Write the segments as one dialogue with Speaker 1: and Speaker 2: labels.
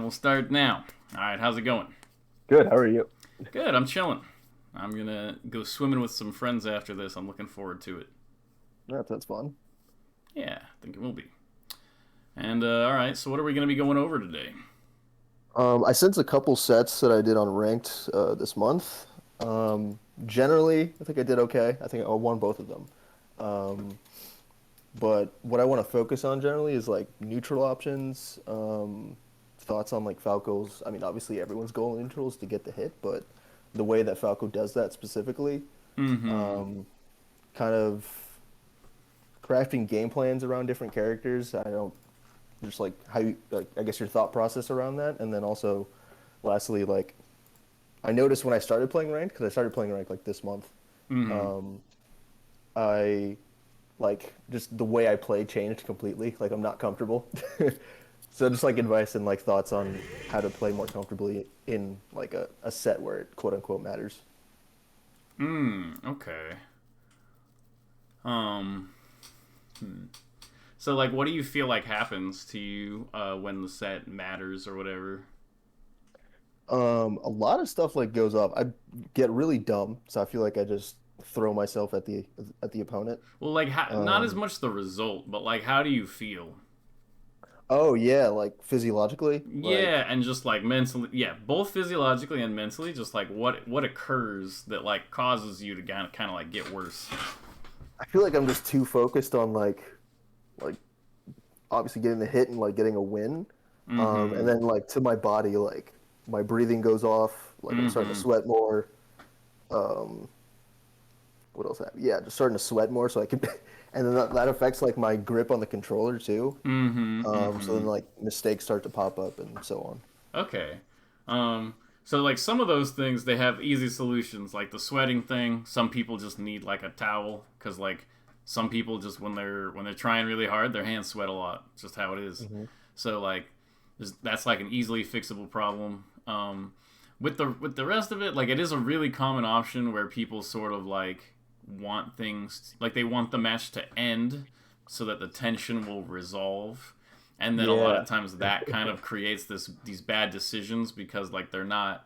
Speaker 1: we'll start now. All right, how's it going?
Speaker 2: Good. How are you?
Speaker 1: Good, I'm chilling. I'm gonna go swimming with some friends after this. I'm looking forward to it.
Speaker 2: That's fun.
Speaker 1: Yeah, I think it will be. And all right, so what are we gonna be going over today?
Speaker 2: I sent a couple sets that I did on ranked this month. Generally, I think I did okay. I think I won both of them. Um, but what I want to focus on generally is like neutral options. Thoughts on like Falco's. I mean, obviously everyone's goal in neutral is to get the hit, but the way that Falco does that specifically,
Speaker 1: Mm-hmm.
Speaker 2: um, kind of crafting game plans around different characters. I don't just like how you like, I guess your thought process around that, and then also lastly, like I noticed when I started playing ranked, because I started playing ranked like this month,
Speaker 1: Mm-hmm.
Speaker 2: um, I like just the way I play changed completely. Like I'm not comfortable. So just like advice and like thoughts on how to play more comfortably in like a set where it quote unquote matters.
Speaker 1: Okay. Um. So like, what do you feel like happens to you when the set matters or whatever?
Speaker 2: A lot of stuff like goes off. I get really dumb, so I feel like I just throw myself at the opponent.
Speaker 1: Well, like, not as
Speaker 2: Um,
Speaker 1: much the result, but like, how do you feel?
Speaker 2: oh yeah, like physiologically, like
Speaker 1: Yeah, and just like mentally, yeah, both physiologically and mentally, just like what occurs that like causes you to kind of like get worse.
Speaker 2: I feel like I'm just too focused on like obviously getting the hit and like getting a win. And
Speaker 1: Mm-hmm.
Speaker 2: then like to my body, like my breathing goes off, like I'm starting to
Speaker 1: Mm-hmm.
Speaker 2: sweat more. Um, what else happened? Yeah, just starting to sweat more so I can and then that affects like my grip on the controller too.
Speaker 1: Mm-hmm.
Speaker 2: So
Speaker 1: Mm-hmm.
Speaker 2: then like mistakes start to pop up and so on.
Speaker 1: Okay. Um. So like some of those things they have easy solutions, like the sweating thing. Some people just need like a towel because like some people just when they're trying really hard, their hands sweat a lot. It's just how it is.
Speaker 2: Hmm.
Speaker 1: So like that's like an easily fixable problem. With the rest of it, like it is a really common option where people sort of like want things like they want the match to end so that the tension will resolve, and then a lot of
Speaker 2: Yeah,
Speaker 1: times that kind of creates these bad decisions because like they're not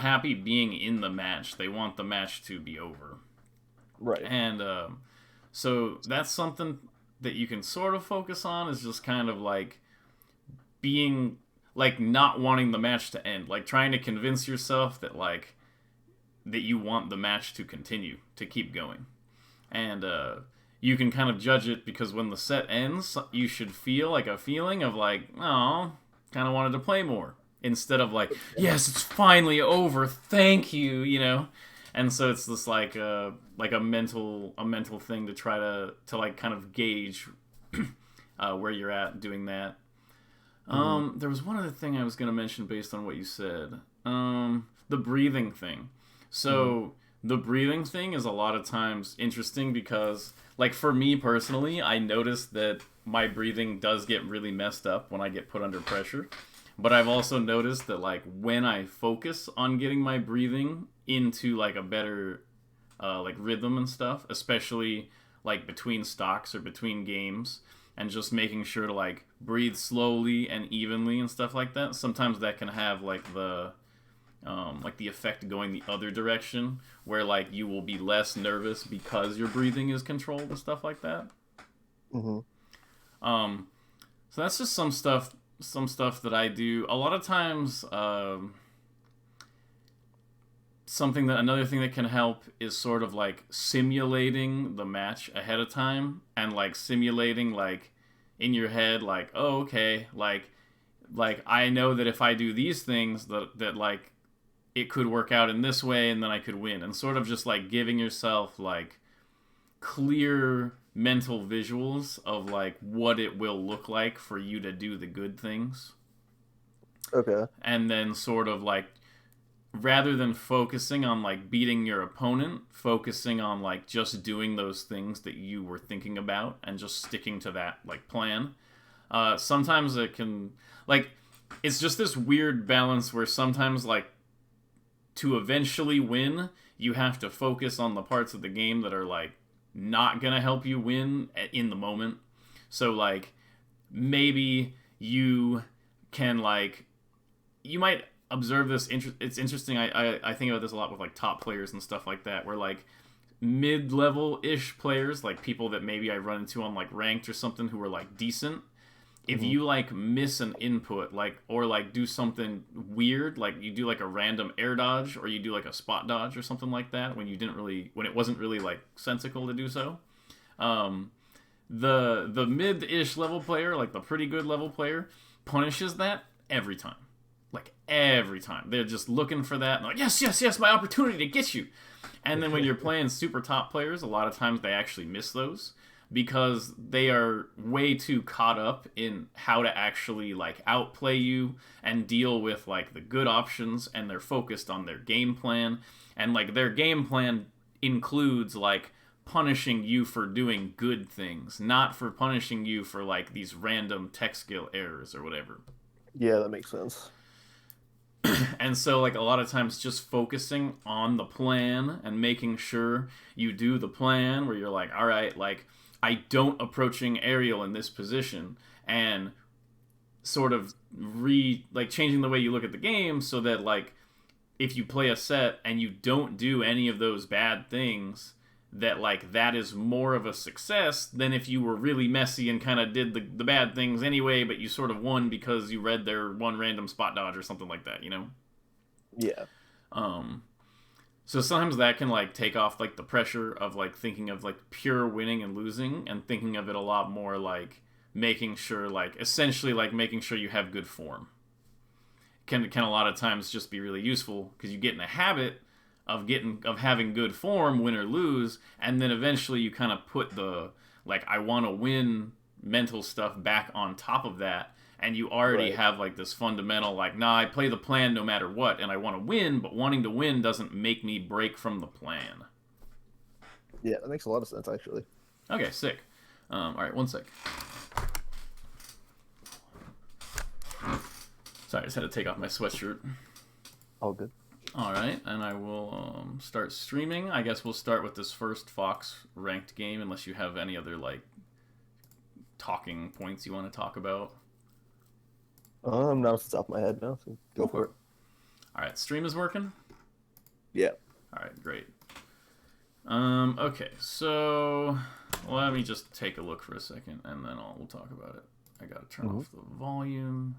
Speaker 1: happy being in the match. They want the match to be over,
Speaker 2: right.
Speaker 1: and so that's something that you can sort of focus on is just kind of like being like not wanting the match to end, like trying to convince yourself that like that you want the match to continue, to keep going. And you can kind of judge it because when the set ends, you should feel like a feeling of like, oh, kind of wanted to play more instead of like, yes, it's finally over, thank you, you know. And so it's this like a mental thing to try to like kind of gauge where you're at doing that.
Speaker 2: Hmm.
Speaker 1: There was one other thing I was going to mention based on what you said. The breathing thing.
Speaker 2: Hmm.
Speaker 1: So the breathing thing is a lot of times interesting because, like, for me personally, I noticed that my breathing does get really messed up when I get put under pressure. But I've also noticed that, like, when I focus on getting my breathing into like a better like rhythm and stuff, especially like between stocks or between games, and just making sure to like breathe slowly and evenly and stuff like that. Sometimes that can have like the effect going the other direction, where like you will be less nervous because your breathing is controlled and stuff like that.
Speaker 2: Hmm.
Speaker 1: Um, so that's just some stuff that I do. A lot of times, something that another thing that can help is sort of like simulating the match ahead of time and like simulating like in your head like, oh, okay, like I know that if I do these things that like it could work out in this way and then I could win, and sort of just like giving yourself like clear mental visuals of like what it will look like for you to do the good things,
Speaker 2: Okay.
Speaker 1: and then sort of like rather than focusing on like beating your opponent, focusing on like just doing those things that you were thinking about and just sticking to that like plan. Sometimes it can like it's just this weird balance where sometimes like to eventually win, you have to focus on the parts of the game that are like not gonna help you win in the moment. So like maybe you can like you might observe this. It's interesting. I think about this a lot with like top players and stuff like that, where like mid-level ish players, like people that maybe I run into on like ranked or something who are like decent. If
Speaker 2: Hmm.
Speaker 1: you like miss an input, like or like do something weird, like you do like a random air dodge or you do like a spot dodge or something like that when it wasn't really like sensical to do so. Um, the mid-ish level player, like the pretty good level player, punishes that every time. Like every time. They're just looking for that and like, yes, yes, yes, my opportunity to get you. And then when you're playing super top players, a lot of times they actually miss those because they are way too caught up in how to actually like outplay you and deal with like the good options, and they're focused on their game plan, and like their game plan includes like punishing you for doing good things, not for punishing you for like these random tech skill errors or whatever.
Speaker 2: Yeah, that makes sense.
Speaker 1: And so like a lot of times just focusing on the plan and making sure you do the plan where you're like, all right, like I don't approaching Ariel in this position, and sort of like changing the way you look at the game so that like if you play a set and you don't do any of those bad things, that like that is more of a success than if you were really messy and kind of did the bad things anyway, but you sort of won because you read their one random spot dodge or something like that, you know.
Speaker 2: Yeah.
Speaker 1: um so sometimes that can like take off like the pressure of like thinking of like pure winning and losing, and thinking of it a lot more like making sure, like essentially like making sure you have good form can a lot of times just be really useful because you get in a habit of having good form, win or lose, and then eventually you kind of put the like I want to win mental stuff back on top of that, and you already
Speaker 2: Right.
Speaker 1: have like this fundamental like, nah, I play the plan no matter what and I want to win, but wanting to win doesn't make me break from the plan.
Speaker 2: Yeah, that makes a lot of sense actually.
Speaker 1: Okay, sick. All right, one sec. Sorry, I just had to take off my sweatshirt.
Speaker 2: All good.
Speaker 1: All right, and I will start streaming. I guess we'll start with this first Fox ranked game, unless you have any other like talking points you want to talk about.
Speaker 2: Not off the top of my head now, so go
Speaker 1: Cool,
Speaker 2: for
Speaker 1: cool.
Speaker 2: it.
Speaker 1: All right, stream is working.
Speaker 2: Yeah.
Speaker 1: All right, great. Okay, so let me just take a look for a second, and then we'll talk about it. I gotta turn
Speaker 2: Hmm.
Speaker 1: off the volume.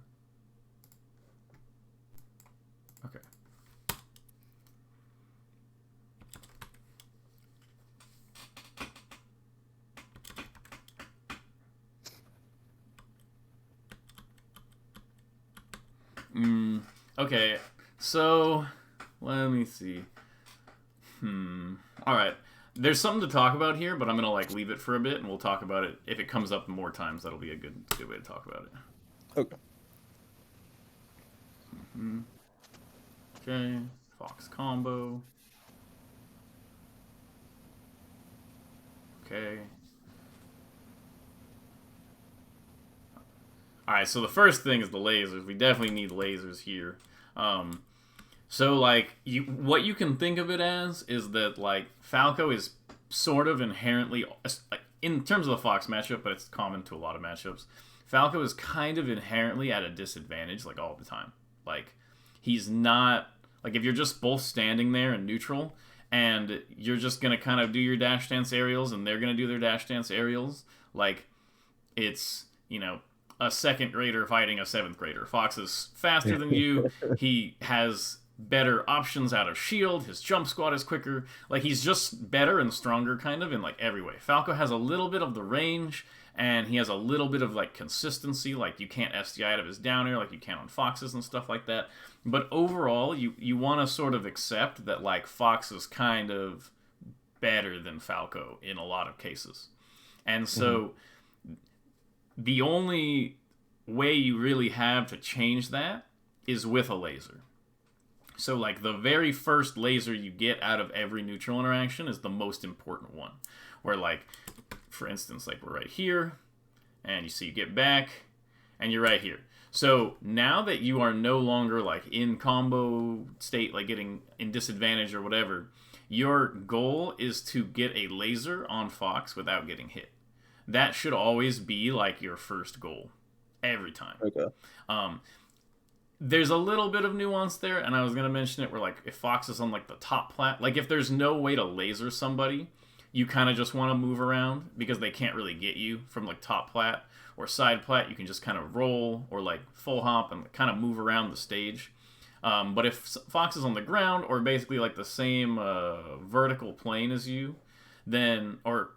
Speaker 1: Okay. Okay, so let me see. All right. There's something to talk about here, but I'm gonna like leave it for a bit, and we'll talk about it if it comes up more times. That'll be a good way to talk about it.
Speaker 2: Okay.
Speaker 1: Okay. Fox combo. Okay. All right. So the first thing is the lasers. We definitely need lasers here. Um, So like what you can think of it as is that like Falco is sort of inherently in terms of the Fox matchup, but it's common to a lot of matchups. Falco is kind of inherently at a disadvantage like all the time. Like he's not like if you're just both standing there in neutral and you're just gonna kind of do your dash dance aerials and they're gonna do their dash dance aerials, like it's a second grader fighting a seventh grader. Fox is faster than you. He has better options out of shield. His jump squat is quicker. Like he's just better and stronger kind of in like every way. Falco has a little bit of the range and he has a little bit of like consistency. Like you can't SDI out of his down air like you can on Fox's and stuff like that. But overall, you want to sort of accept that like Fox is kind of better than Falco in a lot of cases. And
Speaker 2: Hmm.
Speaker 1: so the only way you really have to change that is with a laser. So, like, the very first laser you get out of every neutral interaction is the most important one. Where, like, for instance, like, we're right here, and you see you get back, and you're right here. So, now that you are no longer, like, in combo state, like, getting in disadvantage or whatever, your goal is to get a laser on Fox without getting hit. That should always be, like, your first goal. Every time.
Speaker 2: Okay.
Speaker 1: Um, there's a little bit of nuance there, and I was gonna mention it where like if Fox is on like the top plat, like if there's no way to laser somebody, you kind of just want to move around because they can't really get you from like top plat or side plat. You can just kind of roll or like full hop and kind of move around the stage. But if Fox is on the ground or basically like the same vertical plane as you, then or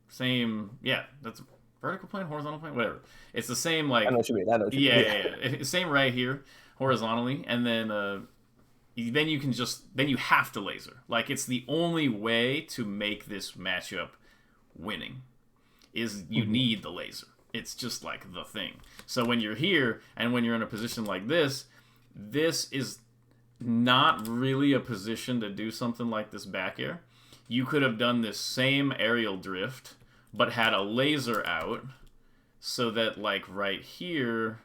Speaker 1: same yeah that's vertical plane, horizontal plane, whatever. It's the same
Speaker 2: I know
Speaker 1: like
Speaker 2: what you mean. I know what you
Speaker 1: yeah,
Speaker 2: mean.
Speaker 1: yeah, yeah. Same right here, horizontally, and then you can then you have to laser. Like it's the only way to make this matchup winning is you
Speaker 2: Mm-hmm.
Speaker 1: need the laser. It's just like the thing. So when you're here and when you're in a position like this is not really a position to do something like this back air. You could have done this same aerial drift, but had a laser out so that like right here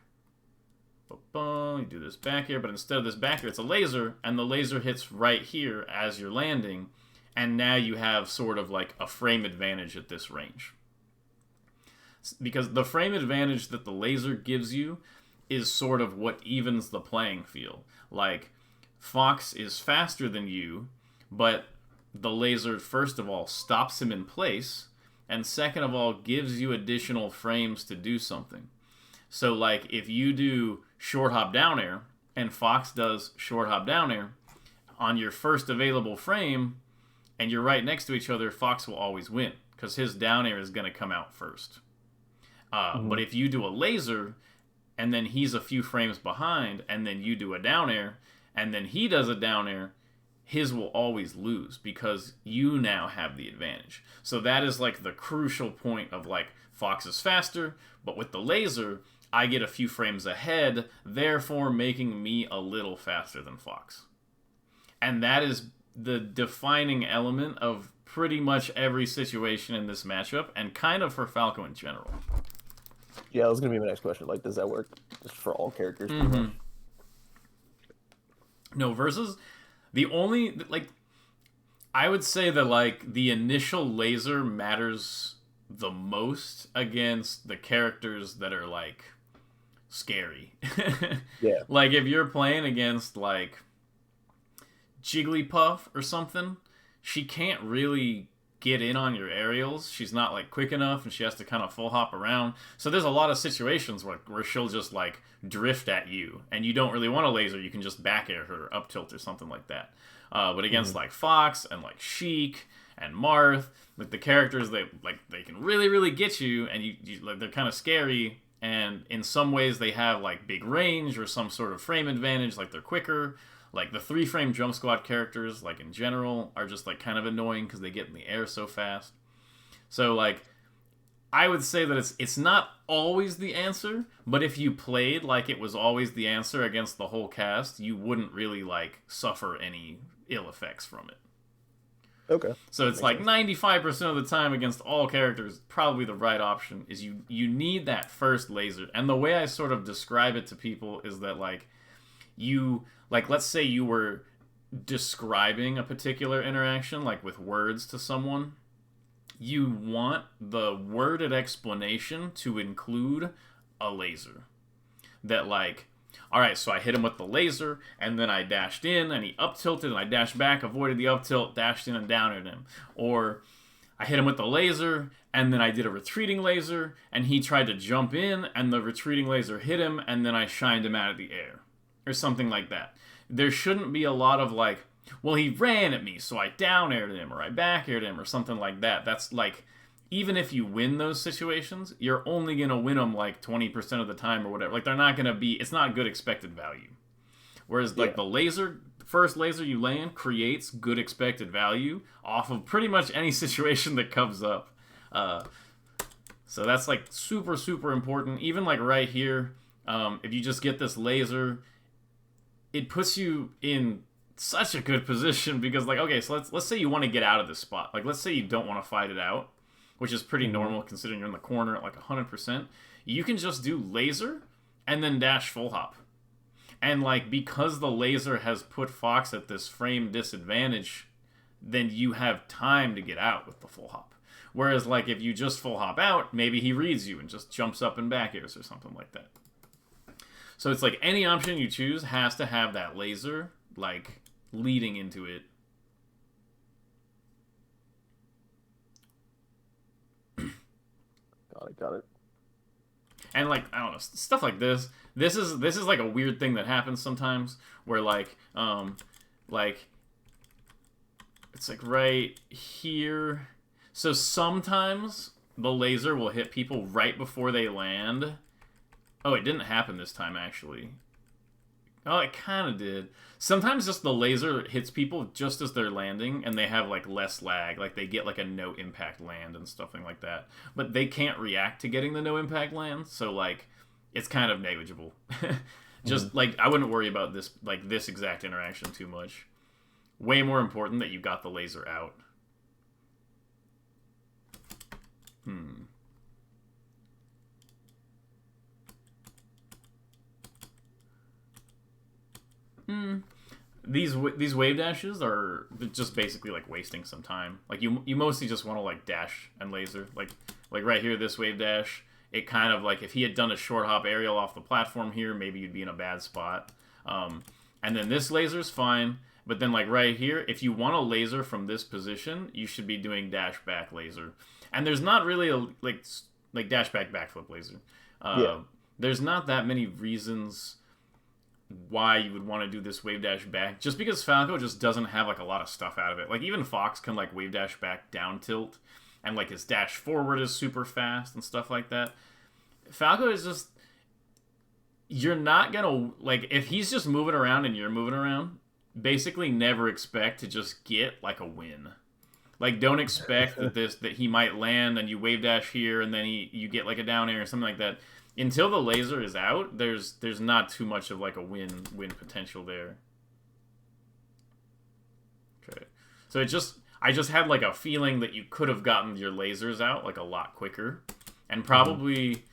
Speaker 1: you do this back air, but instead of this back air, it's a laser, and the laser hits right here as you're landing, and now you have sort of like a frame advantage at this range. Because the frame advantage that the laser gives you is sort of what evens the playing field. Like, Fox is faster than you, but the laser, first of all, stops him in place, and second of all, gives you additional frames to do something. So, like, if you do short hop down air, and Fox does short hop down air, on your first available frame, and you're right next to each other, Fox will always win, because his down air is going to come out first.
Speaker 2: Mm-hmm.
Speaker 1: But if you do a laser, and then he's a few frames behind, and then you do a down air, and then he does a down air, his will always lose because you now have the advantage. So that is like the crucial point of like Fox is faster, but with the laser, I get a few frames ahead, therefore making me a little faster than Fox. And that is the defining element of pretty much every situation in this matchup, and kind of for Falco in general.
Speaker 2: Yeah, that was gonna be my next question. Like, does that work just for all characters? Pretty
Speaker 1: Mm-hmm.
Speaker 2: much?
Speaker 1: No, versus the only like I would say that like the initial laser matters the most against the characters that are like scary.
Speaker 2: Yeah.
Speaker 1: Like if you're playing against like Jigglypuff or something, she can't really get in on your aerials. She's not like quick enough, and she has to kind of full hop around. So there's a lot of situations where she'll just like drift at you, and you don't really want a laser. You can just back air her, up tilt or something like that. But against like Fox and like Sheik and Marth, like the characters they can really get you, and you like they're kind of scary. And in some ways they have like big range or some sort of frame advantage, like they're quicker. Like the 3-frame jump squad characters, like in general, are just like kind of annoying because they get in the air so fast. So like, I would say that it's not always the answer, but if you played like it was always the answer against the whole cast, you wouldn't really like suffer any ill effects from it.
Speaker 2: Okay.
Speaker 1: So it's like 95% of the time against all characters, probably the right option is you need that first laser. And the way I sort of describe it to people is that like let's say you were describing a particular interaction like with words to someone, you want the worded explanation to include a laser. That like, all right, so I hit him with the laser, and then I dashed in, and he up tilted, and I dashed back, avoided the up tilt, dashed in, and down at him. Or I hit him with the laser, and then I did a retreating laser, and he tried to jump in, and the retreating laser hit him, and then I shined him out of the air. Or something like that. There shouldn't be a lot of like, well, he ran at me, so I down aired him, or I back aired him, or something like that. That's like, even if you win those situations, you're only going to win them like 20% of the time or whatever. Like, they're not going to be, it's not good expected value. Whereas, like, the first laser you land creates good expected value off of pretty much any situation that comes up. So that's, like, super, super important. Even, like, right here, if you just get this laser, it puts you in such a good position because, like, okay, so let's say you want to get out of this spot. Like, let's say you don't want to fight it out, which is pretty normal considering you're in the corner at like 100%. You can just do laser and then dash full hop. And like, because the laser has put Fox at this frame disadvantage, then you have time to get out with the full hop. Whereas like, if you just full hop out, maybe he reads you and just jumps up and back airs or something like that. So it's like any option you choose has to have that laser like leading into it.
Speaker 2: Got it.
Speaker 1: And like I don't know, stuff like this. This is like a weird thing that happens sometimes where like it's like right here. So sometimes the laser will hit people right before they land. Oh, it didn't happen this time actually. Oh, it kind of did. Sometimes just the laser hits people just as they're landing, and they have like less lag. Like they get like a no impact land and stuffing like that. But they can't react to getting the no impact land, so like it's kind of negligible. Just like I wouldn't worry about this exact interaction too much. Way more important that you got the laser out. Hmm. These wave dashes are just basically like wasting some time. Like you mostly just want to like dash and laser. Like right here, this wave dash. It kind of like if he had done a short hop aerial off the platform here, maybe you'd be in a bad spot. And then this laser's fine. But then like right here, if you want a laser from this position, you should be doing dash back laser. And there's not really a like dash back backflip laser.
Speaker 2: Yeah.
Speaker 1: There's not that many reasons why you would want to do this wave dash back, just because Falco just doesn't have like a lot of stuff out of it. Like even Fox can like wave dash back down tilt, and like his dash forward is super fast and stuff like that. Falco is just, you're not gonna like, if he's just moving around and you're moving around, basically never expect to just get like a win. Like don't expect that he might land and you wave dash here and then you get like a down air or something like that. Until the laser is out, there's not too much of like a win potential there. Okay. So I just had like a feeling that you could have gotten your lasers out like a lot quicker. And probably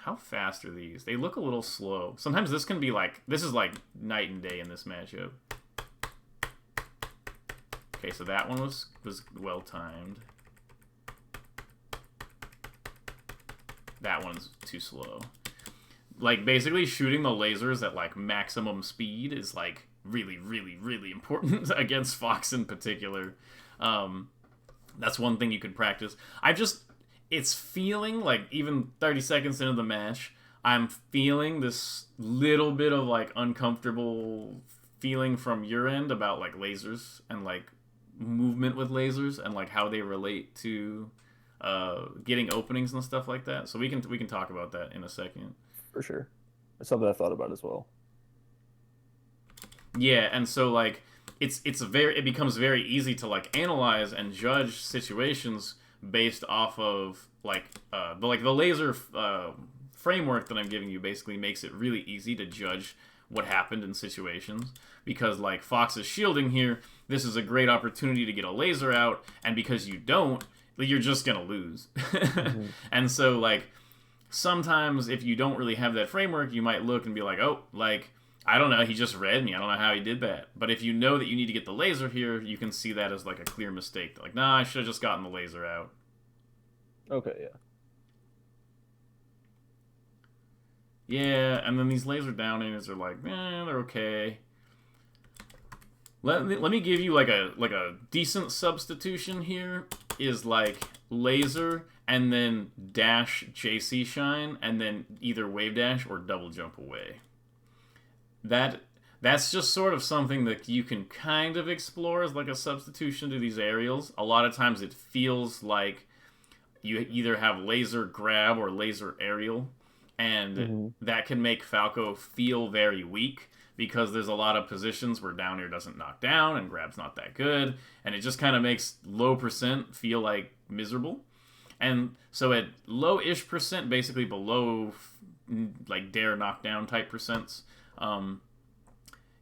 Speaker 1: how fast are these? They look a little slow. Sometimes this can be like, this is like night and day in this matchup. Okay, so that one was well timed. That one's too slow. Like basically shooting the lasers at like maximum speed is like really, really, really important against Fox in particular. That's one thing you could practice. It's feeling like even 30 seconds into the match, I'm feeling this little bit of like uncomfortable feeling from your end about like lasers and like movement with lasers and like how they relate to getting openings and stuff like that. So we can talk about that in a second.
Speaker 2: For sure. It's something I thought about as well.
Speaker 1: Yeah, and so like it becomes very easy to like analyze and judge situations based off of like the laser framework that I'm giving you basically makes it really easy to judge what happened in situations, because like Fox is shielding here, this is a great opportunity to get a laser out, and because you don't, you're just gonna lose. And so like sometimes if you don't really have that framework, you might look and be like, oh, like I don't know, he just read me, I don't know how he did that. But if you know that you need to get the laser here, you can see that as like a clear mistake. Like, nah, I should have just gotten the laser out.
Speaker 2: Okay, yeah.
Speaker 1: Yeah, and then these laser down airs are like, they're okay. Let me give you like a decent substitution here is like laser and then dash JC shine and then either wave dash or double jump away. That's just sort of something that you can kind of explore as like a substitution to these aerials. A lot of times it feels like you either have laser grab or laser aerial, and that can make Falco feel very weak because there's a lot of positions where down air doesn't knock down and grab's not that good, and it just kind of makes low percent feel like miserable. And so at low-ish percent, basically below like dare knockdown type percents,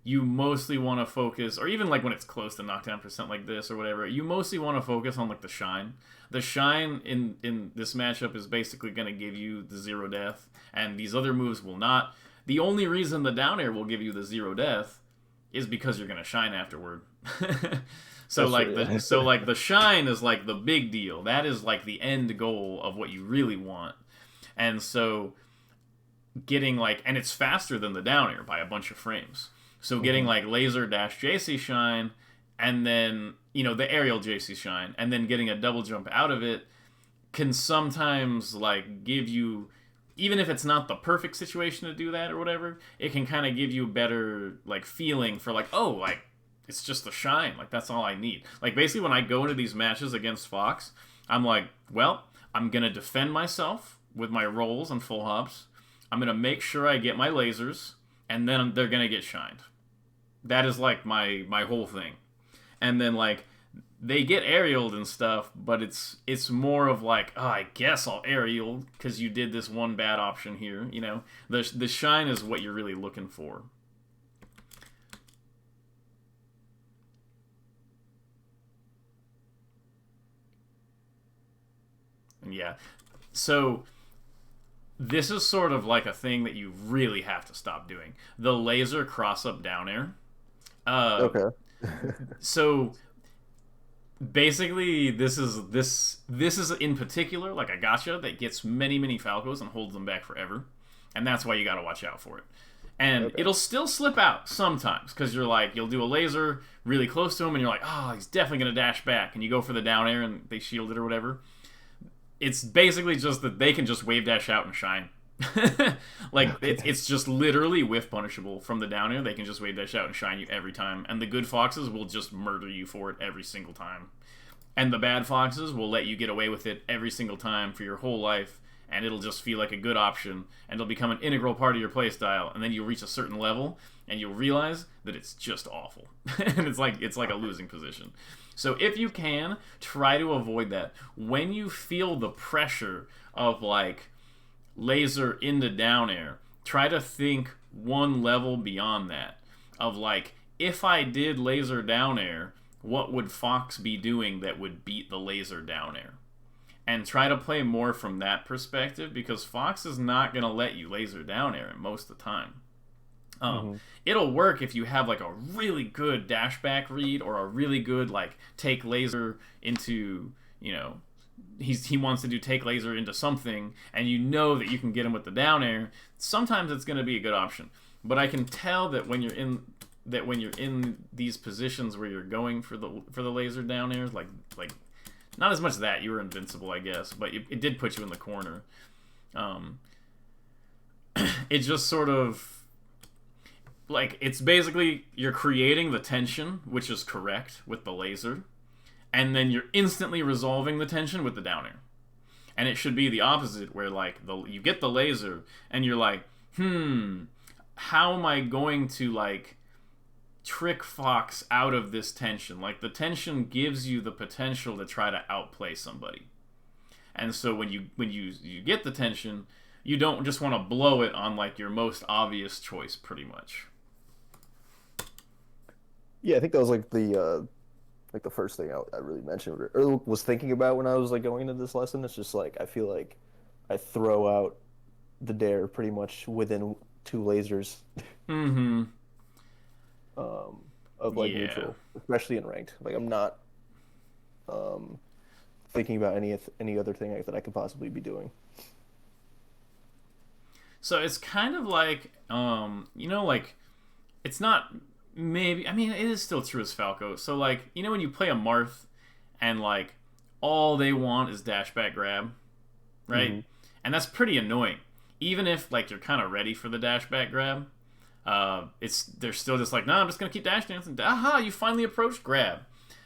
Speaker 1: you mostly want to focus, or even like when it's close to knockdown percent like this or whatever, you mostly want to focus on like the shine. The shine in this matchup is basically going to give you the zero death, and these other moves will not. The only reason the down air will give you the zero death is because you're going to shine afterward. So the shine is like the big deal. That is like the end goal of what you really want. And so getting like, and it's faster than the down air by a bunch of frames. So getting like laser dash JC shine, and then the aerial JC shine, and then getting a double jump out of it can sometimes like give you, even if it's not the perfect situation to do that or whatever, it can kind of give you a better like feeling for like, oh, like it's just the shine, like that's all I need. Like basically when I go into these matches against Fox, I'm like, well, I'm gonna defend myself with my rolls and full hops. I'm gonna make sure I get my lasers, and then they're gonna get shined. That is like my whole thing. And then like they get aerialed and stuff, but it's more of like, oh, I guess I'll aerial because you did this one bad option here. The shine is what you're really looking for. And yeah, so this is sort of like a thing that you really have to stop doing. The laser cross up down air.
Speaker 2: Okay.
Speaker 1: So basically this is in particular like a gotcha that gets many Falcos and holds them back forever, and that's why you got to watch out for it. And it'll still slip out sometimes because you'll do a laser really close to him and you're like, oh, he's definitely gonna dash back, and you go for the down air and they shield it or whatever. It's basically just that they can just wave dash out and shine. Like it's just literally whiff punishable from the down air. They can just wave dash out and shine you every time, and the good foxes will just murder you for it every single time, and the bad foxes will let you get away with it every single time for your whole life, and it'll just feel like a good option, and it'll become an integral part of your playstyle, and then you'll reach a certain level and you'll realize that it's just awful. And it's like a losing position. So if you can, try to avoid that. When you feel the pressure of like laser into down air, try to think one level beyond that of like, if I did laser down air, what would Fox be doing that would beat the laser down air? And try to play more from that perspective, because Fox is not going to let you laser down air most of the time. It'll work if you have like a really good dashback read or a really good like take laser into, he wants to do take laser into something, and you know that you can get him with the down air. Sometimes it's going to be a good option, but I can tell that when you're in these positions where you're going for the laser down airs, like not as much that you were invincible, I guess, but it did put you in the corner. It just sort of like, it's basically you're creating the tension, which is correct with the laser, and then you're instantly resolving the tension with the down air. And it should be the opposite, where like you get the laser and you're like, how am I going to like trick Fox out of this tension? Like, the tension gives you the potential to try to outplay somebody. And so when you get the tension, you don't just want to blow it on like your most obvious choice, pretty much.
Speaker 2: Yeah, I think that was like the first thing I really mentioned or was thinking about when I was like going into this lesson. It's just like I feel like I throw out the dare pretty much within 2 lasers. Of like neutral, especially in ranked. Like, I'm not thinking about any other thing that I could possibly be doing.
Speaker 1: So it's kind of like like, it's not, maybe, I mean, it is still true as Falco. So like, when you play a Marth and like all they want is dashback grab, right? And that's pretty annoying. Even if like you're kind of ready for the dashback grab, they're still just like, no, I'm just gonna keep dash dancing. Aha, you finally approached grab.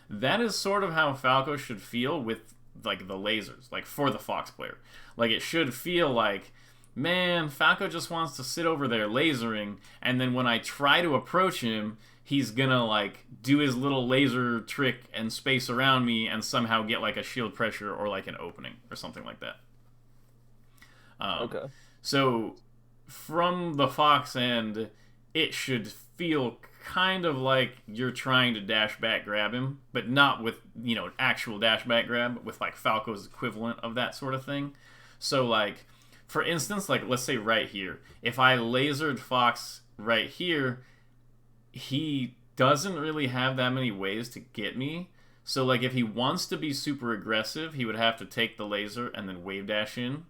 Speaker 1: That is sort of how Falco should feel with like the lasers, like for the Fox player. Like, it should feel like, man, Falco just wants to sit over there lasering, and then when I try to approach him, he's gonna like do his little laser trick and space around me and somehow get like a shield pressure or like an opening or something like that.
Speaker 2: Okay.
Speaker 1: So from the Fox end, it should feel kind of like you're trying to dash back grab him, but not with, actual dash back grab, but with like Falco's equivalent of that sort of thing. So like, for instance, like let's say right here, if I lasered Fox right here, he doesn't really have that many ways to get me. So like, if he wants to be super aggressive, he would have to take the laser and then wave dash in.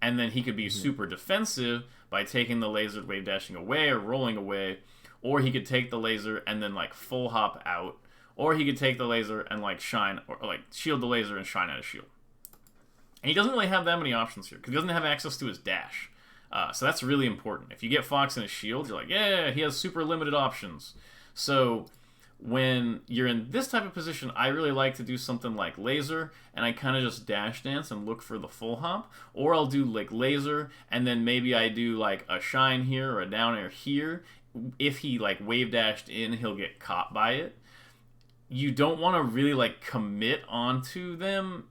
Speaker 1: and then he could be
Speaker 2: Hmm.
Speaker 1: super defensive by taking the laser, wave dashing away, or rolling away, or he could take the laser and then like full hop out, or he could take the laser and like shine, or like shield the laser and shine out a shield. And he doesn't really have that many options here because he doesn't have access to his dash. So that's really important. If you get Fox in his shield, you're like, yeah, he has super limited options. So when you're in this type of position, I really like to do something like laser, and I kind of just dash dance and look for the full hop. Or I'll do like laser, and then maybe I do like a shine here or a down air here. If he like wave dashed in, he'll get caught by it. You don't want to really like commit onto them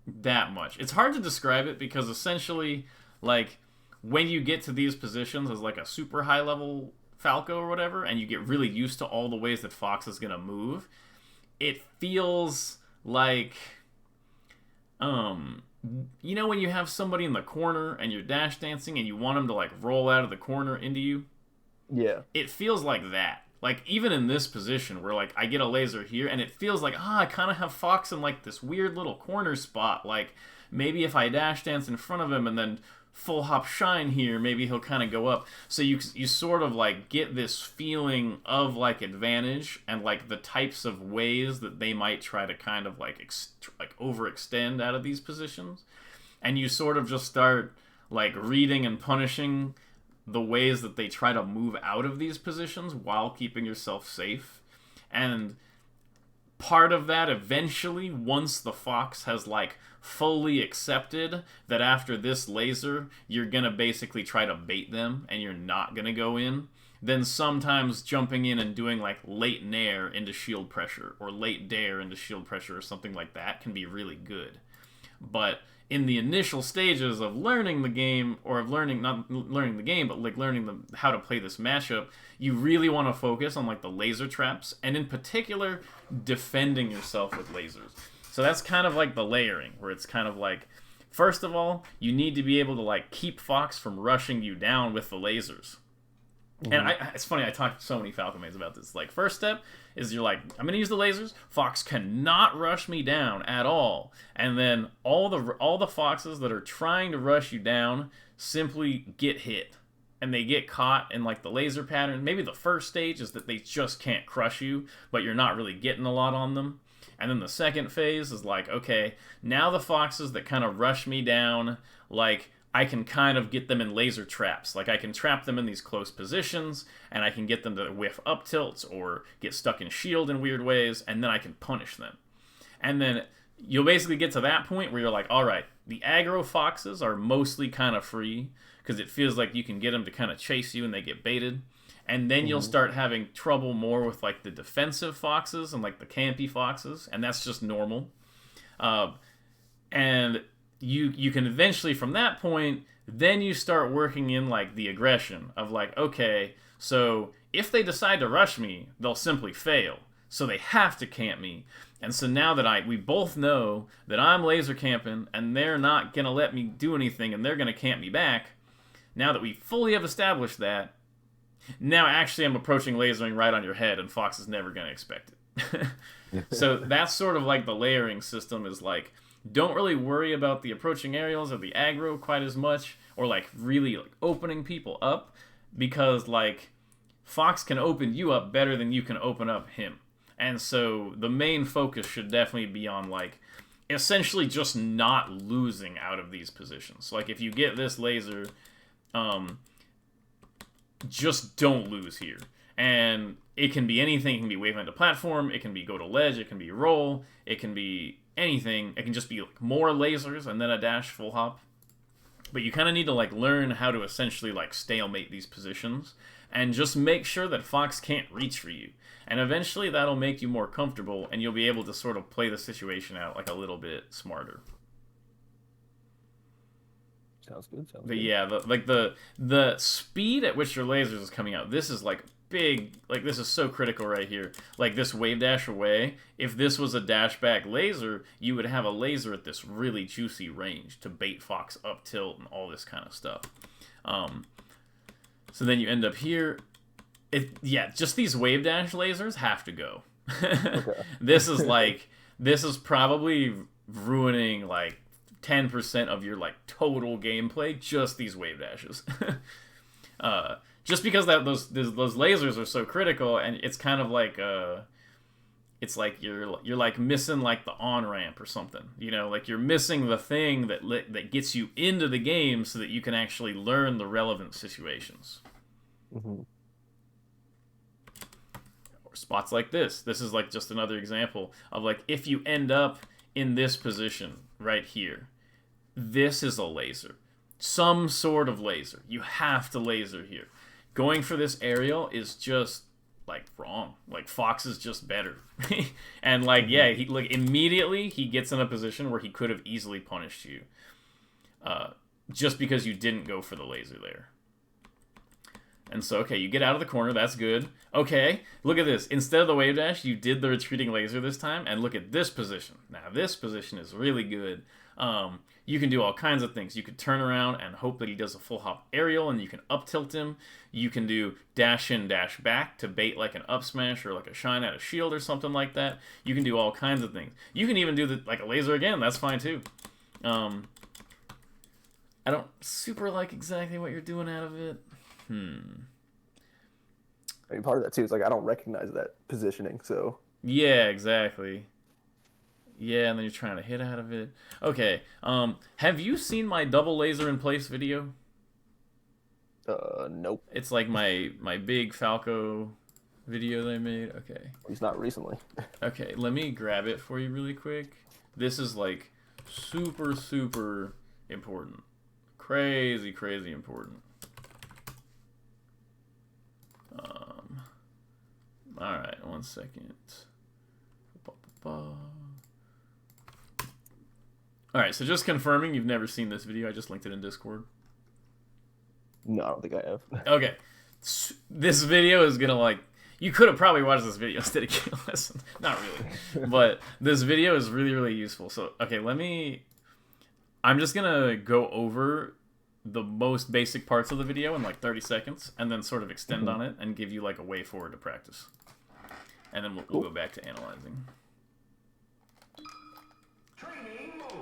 Speaker 1: that much. It's hard to describe it because essentially, like, when you get to these positions as like a super high level Falco or whatever, and you get really used to all the ways that Fox is gonna move, it feels like, um, when you have somebody in the corner and you're dash dancing and you want them to like roll out of the corner into you,
Speaker 2: Yeah.
Speaker 1: it feels like that. Like, even in this position where like I get a laser here and it feels like, I kind of have Fox in like this weird little corner spot. Like, maybe if I dash dance in front of him and then full hop shine here, maybe he'll kind of go up. So you sort of like get this feeling of like advantage and like the types of ways that they might try to kind of like like overextend out of these positions, and you sort of just start like reading and punishing the ways that they try to move out of these positions while keeping yourself safe. And part of that eventually, once the Fox has like fully accepted that after this laser you're gonna basically try to bait them and you're not gonna go in, then sometimes jumping in and doing like late nair into shield pressure or late dare into shield pressure or something like that can be really good. But in the initial stages of learning the game, or of learning, not learning the game, but like learning how to play this matchup, you really want to focus on like the laser traps, and in particular, defending yourself with lasers. So that's kind of like the layering, where it's kind of like, first of all, you need to be able to like keep Fox from rushing you down with the lasers. And it's funny, I talked to so many Falcon mates about this. Like, first step is you're like, I'm going to use the lasers. Fox cannot rush me down at all. And then all the Foxes that are trying to rush you down simply get hit. And they get caught in, like, the laser pattern. Maybe the first stage is that they just can't crush you, but you're not really getting a lot on them. And then the second phase is like, okay, now the Foxes that kind of rush me down, like, I can kind of get them in laser traps. Like, I can trap them in these close positions, and I can get them to whiff up tilts or get stuck in shield in weird ways, and then I can punish them. And then you'll basically get to that point where you're like, all right, the aggro Foxes are mostly kind of free, because it feels like you can get them to kind of chase you and they get baited. And then you'll start having trouble more with, like, the defensive Foxes and, like, the campy Foxes, and that's just normal. And you can eventually, from that point, then you start working in like the aggression of like, okay, so if they decide to rush me, they'll simply fail, so they have to camp me. And so now that we both know that I'm laser camping and they're not gonna let me do anything and they're gonna camp me back, now that we fully have established that, now actually I'm approaching lasering right on your head and Fox is never gonna expect it. So that's sort of like the layering system, is like, don't really worry about the approaching aerials or the aggro quite as much, or like really like opening people up, because like Fox can open you up better than you can open up him. And so the main focus should definitely be on like essentially just not losing out of these positions. So like if you get this laser, just don't lose here. And it can be anything. It can be wave into platform, it can be go to ledge, it can be roll, it can be anything. It can just be like more lasers and then a dash full hop. But you kind of need to like learn how to essentially like stalemate these positions and just make sure that Fox can't reach for you. And eventually that'll make you more comfortable and you'll be able to sort of play the situation out like a little bit smarter.
Speaker 2: Sounds good.
Speaker 1: But yeah, the speed at which your lasers is coming out, this is like big, like this is so critical right here. Like this wave dash away, if this was a dash back laser, you would have a laser at this really juicy range to bait Fox up tilt and all this kind of stuff. So then you end up here. Just these wave dash lasers have to go.
Speaker 2: Okay.
Speaker 1: This is probably ruining like 10% of your like total gameplay, just these wave dashes. Just because those lasers are so critical, and it's kind of like it's like you're like missing like the on ramp or something, like you're missing the thing that gets you into the game so that you can actually learn the relevant situations.
Speaker 2: Mm-hmm.
Speaker 1: Or spots like this. This is like just another example of like if you end up in this position right here, this is a laser, some sort of laser. You have to laser here. Going for this aerial is just like wrong. Like Fox is just better. And like yeah, he like immediately he gets in a position where he could have easily punished you. Just because you didn't go for the laser there. And so okay, you get out of the corner, that's good. Okay, look at this. Instead of the wave dash, you did the retreating laser this time, and look at this position. Now this position is really good. You can do all kinds of things. You could turn around and hope that he does a full hop aerial, and you can up tilt him. You can do dash in, dash back to bait like an up smash or like a shine at a shield or something like that. You can do all kinds of things. You can even do like a laser again. That's fine too. I don't super like exactly what you're doing out of it.
Speaker 2: I mean, part of that too is like I don't recognize that positioning, so
Speaker 1: Yeah, exactly. Yeah, and then you're trying to hit out of it. Okay. Have you seen my double laser in place video?
Speaker 2: nope.
Speaker 1: It's like my big Falco video they made. Okay.
Speaker 2: At least not recently.
Speaker 1: Okay, let me grab it for you really quick. This is like super, super important. Crazy, crazy important. Alright, 1 second. Alright, so just confirming you've never seen this video. I just linked it in Discord.
Speaker 2: No, I don't think I have.
Speaker 1: Okay. This video is gonna like... You could have probably watched this video instead of getting a lesson. Not really. But this video is really, really useful. So, okay, I'm just gonna go over the most basic parts of the video in like 30 seconds and then sort of extend on it and give you like a way forward to practice. And then we'll go back to analyzing.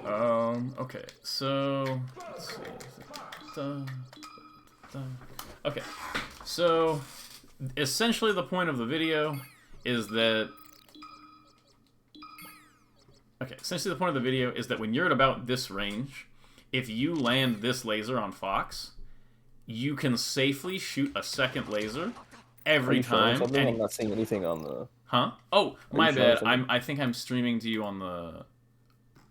Speaker 1: Okay, so let's see. Okay, so essentially the point of the video is that when you're at about this range, if you land this laser on Fox, you can safely shoot a second laser every time.
Speaker 2: I'm not seeing anything on the.
Speaker 1: Huh? Oh, my bad. I think I'm streaming to you on the.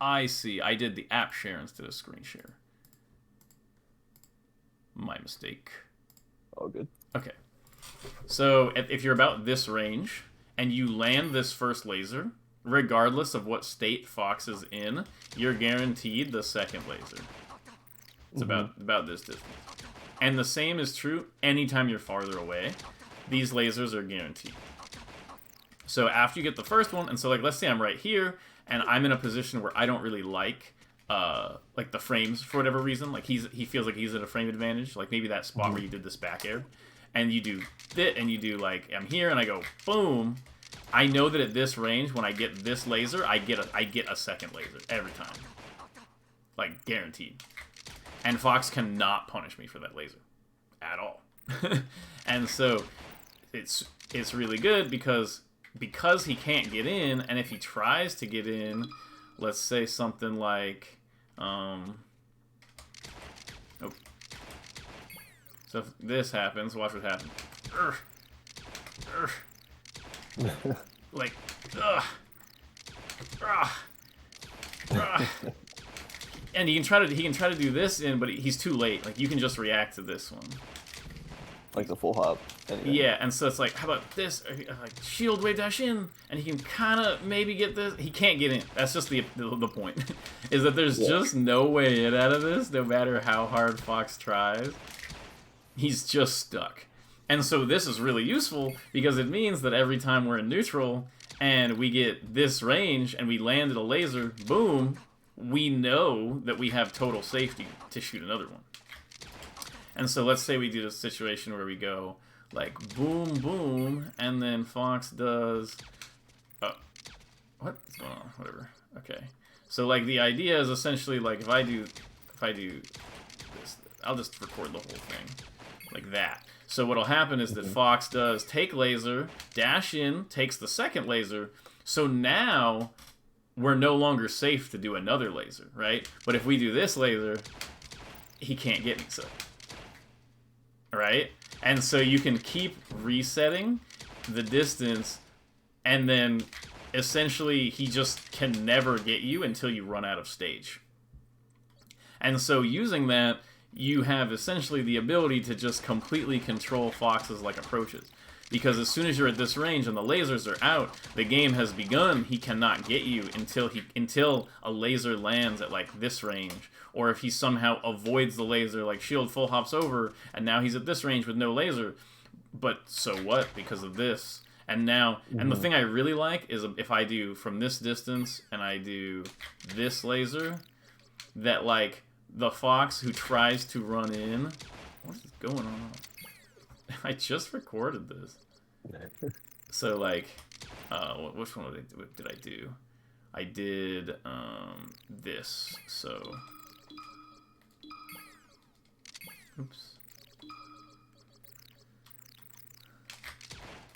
Speaker 1: I see. I did the app share instead of screen share. My mistake.
Speaker 2: Oh, good.
Speaker 1: Okay. So if you're about this range and you land this first laser, regardless of what state Fox is in, you're guaranteed the second laser. It's about this distance. And the same is true anytime you're farther away. These lasers are guaranteed. So after you get the first one, and so like let's say I'm right here, and I'm in a position where I don't really like the frames for whatever reason. Like he feels like he's at a frame advantage. Like maybe that spot where you did this back air, and you do it, and you do like I'm here, and I go boom. I know that at this range, when I get this laser, I get a second laser every time, like guaranteed. And Fox cannot punish me for that laser at all. And so it's really good because he can't get in, and if he tries to get in, let's say something like oh. So if this happens, watch what happens. Like and he can try to do this in, but he's too late. Like you can just react to this one.
Speaker 2: Like the full hop. Anyway.
Speaker 1: Yeah, and so it's like, how about this? Like shield wave dash in, and he can kind of maybe get this. He can't get in. That's just the point, is that there's just no way in out of this, no matter how hard Fox tries. He's just stuck. And so this is really useful because it means that every time we're in neutral and we get this range and we landed a laser, boom, we know that we have total safety to shoot another one. And so let's say we do this situation where we go like boom, boom, and then Fox does... what's going on? Whatever. Okay. So like the idea is essentially like if I do this, I'll just record the whole thing like that. So what'll happen is that Fox does take laser, dash in, takes the second laser. So now we're no longer safe to do another laser, right? But if we do this laser, he can't get me, so. Right? And so you can keep resetting the distance, and then essentially he just can never get you until you run out of stage. And so using that, you have essentially the ability to just completely control Fox's like approaches. Because as soon as you're at this range and the lasers are out, the game has begun. He cannot get you until a laser lands at like this range, or if he somehow avoids the laser, like shield full hops over, and now he's at this range with no laser. But so what? Because of this. And now, and the thing I really like is if I do from this distance and I do this laser, that like the Fox who tries to run in, what is going on? I just recorded this. So like, which one did I do? I did this. So, oops.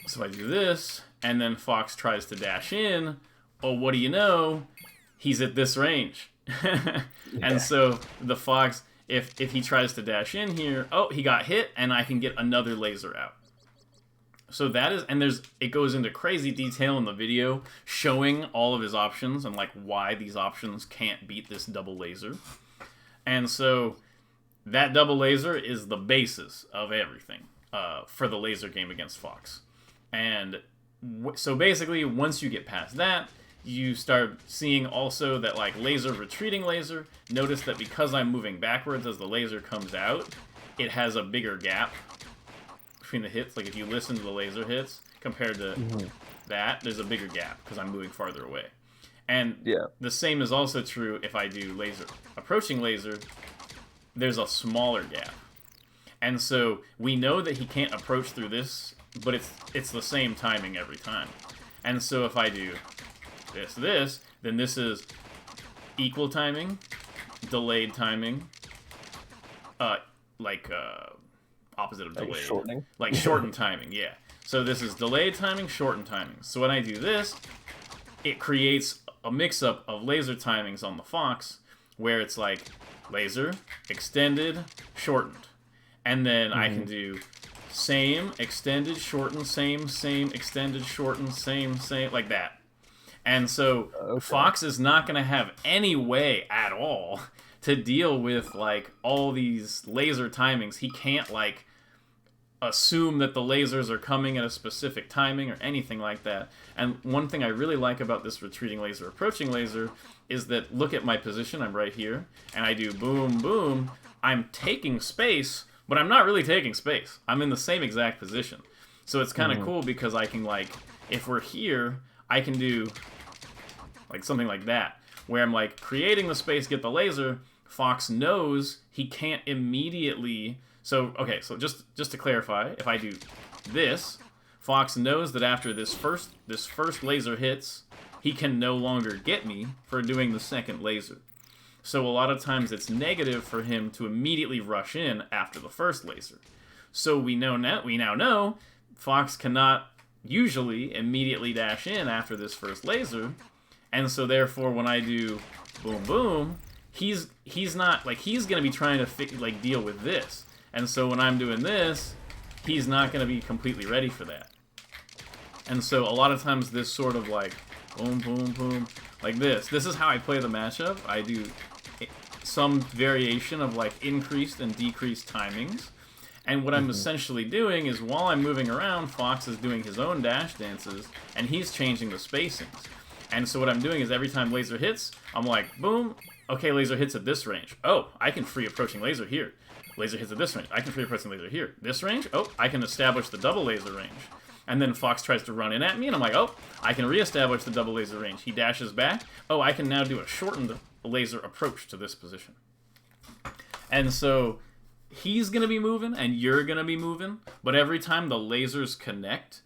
Speaker 1: So I do this, and then Fox tries to dash in. Oh, what do you know? He's at this range. And so the Fox, if he tries to dash in here, oh, he got hit, and I can get another laser out. So that is, and it goes into crazy detail in the video, showing all of his options and like why these options can't beat this double laser. And so that double laser is the basis of everything for the laser game against Fox. And so basically, once you get past that, you start seeing also that like laser retreating laser. Notice that because I'm moving backwards as the laser comes out, it has a bigger gap between the hits. Like if you listen to the laser hits compared to that, there's a bigger gap because I'm moving farther away. And the same is also true if I do laser approaching laser. There's a smaller gap. And so we know that he can't approach through this, but it's the same timing every time. And so if I do this, then this is equal timing, delayed timing, opposite of delayed.
Speaker 2: Shortening?
Speaker 1: Like shortened timing, yeah. So this is delayed timing, shortened timing. So when I do this, it creates a mix-up of laser timings on the Fox, where it's like laser, extended, shortened. And then I can do same, extended, shortened, same, extended, shortened, same, like that. And so Fox is not going to have any way at all to deal with like all these laser timings. He can't like assume that the lasers are coming at a specific timing or anything like that. And one thing I really like about this retreating laser, approaching laser, is that look at my position. I'm right here, and I do boom, boom. I'm taking space, but I'm not really taking space. I'm in the same exact position. So it's kind of cool because I can like, if we're here, I can do like something like that, where I'm like creating the space, get the laser. Fox knows he can't immediately. So okay, so just to clarify, if I do this, Fox knows that after this first laser hits, he can no longer get me for doing the second laser. So a lot of times it's negative for him to immediately rush in after the first laser. So we now know Fox cannot usually immediately dash in after this first laser. And so therefore when I do boom boom, he's not like, he's going to be trying to deal with this. And so when I'm doing this, he's not going to be completely ready for that. And so a lot of times this sort of like boom boom boom like this is how I play the matchup. I do some variation of like increased and decreased timings. And what I'm essentially doing is while I'm moving around, Fox is doing his own dash dances, and he's changing the spacings. And so what I'm doing is every time laser hits, I'm like, boom, okay, laser hits at this range. Oh, I can free approaching laser here. Laser hits at this range. I can free approaching laser here. This range, oh, I can establish the double laser range. And then Fox tries to run in at me, and I'm like, oh, I can reestablish the double laser range. He dashes back. Oh, I can now do a shortened laser approach to this position. And so he's going to be moving, and you're going to be moving, but every time the lasers connect,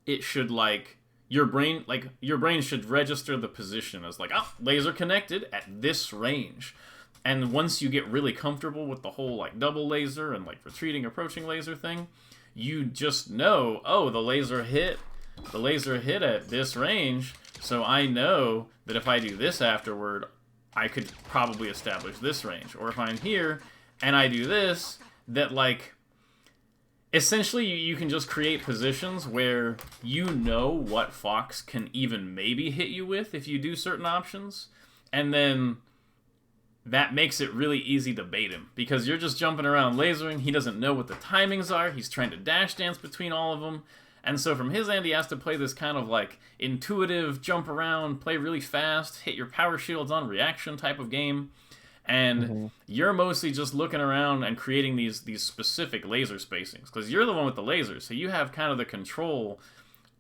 Speaker 1: it should, like, your brain should register the position as like, oh, laser connected at this range. And once you get really comfortable with the whole like double laser and like retreating approaching laser thing, you just know, oh, the laser hit at this range, so I know that if I do this afterward, I could probably establish this range. Or if I'm here and I do this, that like essentially you can just create positions where you know what Fox can even maybe hit you with if you do certain options, and then that makes it really easy to bait him, because you're just jumping around lasering. He doesn't know what the timings are. He's trying to dash dance between all of them. And so from his end, he has to play this kind of like intuitive jump around, play really fast, hit your power shields on reaction type of game. And you're mostly just looking around and creating these specific laser spacings, because you're the one with the lasers. So you have kind of the control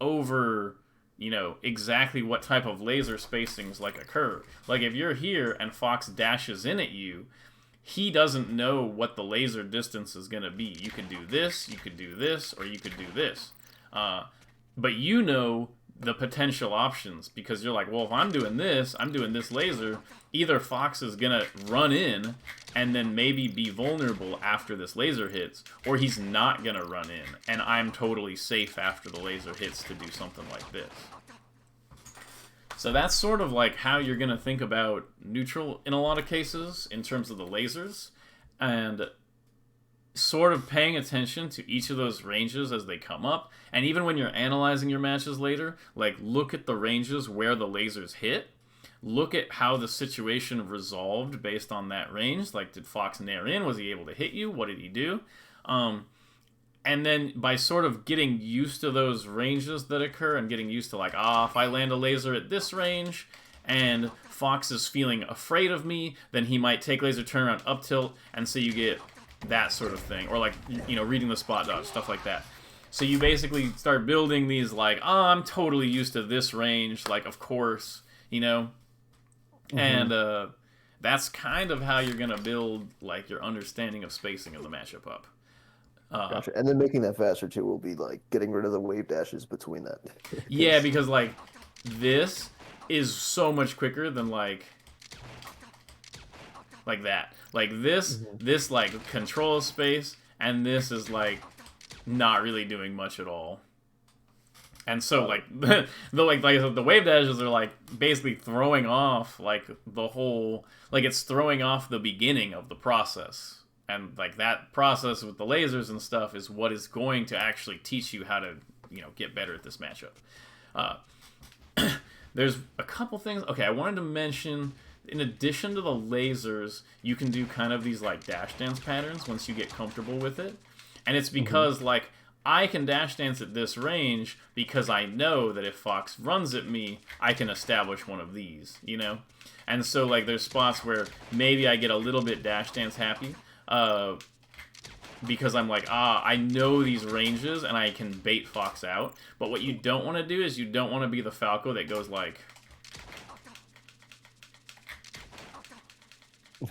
Speaker 1: over, you know, exactly what type of laser spacings like occur. Like if you're here and Fox dashes in at you, he doesn't know what the laser distance is going to be. You could do this, you could do this, or you could do this. But you know the potential options, because you're like, well, if I'm doing this laser, either Fox is going to run in and then maybe be vulnerable after this laser hits, or he's not going to run in, and I'm totally safe after the laser hits to do something like this. So that's sort of like how you're going to think about neutral in a lot of cases in terms of the lasers, and sort of paying attention to each of those ranges as they come up. And even when you're analyzing your matches later, like look at the ranges where the lasers hit, look at how the situation resolved based on that range. Like, did Fox nair in? Was he able to hit you? What did he do? And then by sort of getting used to those ranges that occur and getting used to like, if I land a laser at this range and Fox is feeling afraid of me, then he might take laser turnaround up tilt, and so you get that sort of thing. Or like, you know, reading the spot dodge, stuff like that. So you basically start building these like, I'm totally used to this range, like, of course, you know? And that's kind of how you're going to build like your understanding of spacing of the matchup up.
Speaker 2: Gotcha. And then making that faster too will be like getting rid of the wave dashes between that.
Speaker 1: Yeah, because like this is so much quicker than like that. Like this like control space, and this is like not really doing much at all. And so like the wave dashes are like basically throwing off like the whole, like it's throwing off the beginning of the process. And like that process with the lasers and stuff is what is going to actually teach you how to, you know, get better at this matchup. There's a couple things. Okay, I wanted to mention, in addition to the lasers, you can do kind of these like dash dance patterns once you get comfortable with it. And it's because like I can dash dance at this range because I know that if Fox runs at me, I can establish one of these, you know? And so like there's spots where maybe I get a little bit dash dance happy, because I'm like, I know these ranges and I can bait Fox out. But what you don't want to do is you don't want to be the Falco that goes like...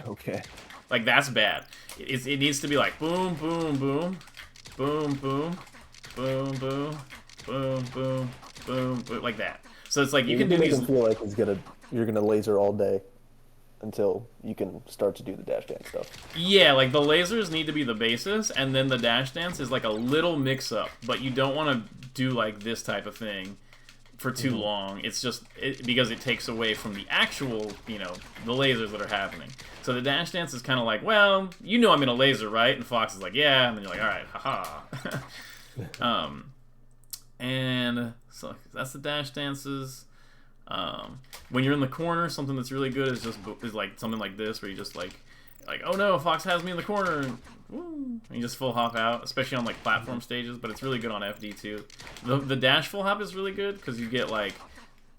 Speaker 2: Okay.
Speaker 1: Like, that's bad. It needs to be like boom, boom, boom, boom, boom, boom, boom, boom, boom, boom, boom, like that. So it's like you can do these...
Speaker 2: feel like you're gonna laser all day until you can start to do the dash dance stuff.
Speaker 1: Yeah, like the lasers need to be the basis, and then the dash dance is like a little mix-up, but you don't want to do like this type of thing for too long. It's just because it takes away from the actual, you know, the lasers that are happening. So the dash dance is kind of like, well, you know I'm in a laser, right? And Fox is like, yeah, and then you're like, all right, haha. And so that's the dash dances. When you're in the corner, something that's really good is like something like this, where you just like, oh no, Fox has me in the corner, and, woo, and you just full hop out, especially on like platform stages. But it's really good on FD too. The dash full hop is really good because you get like,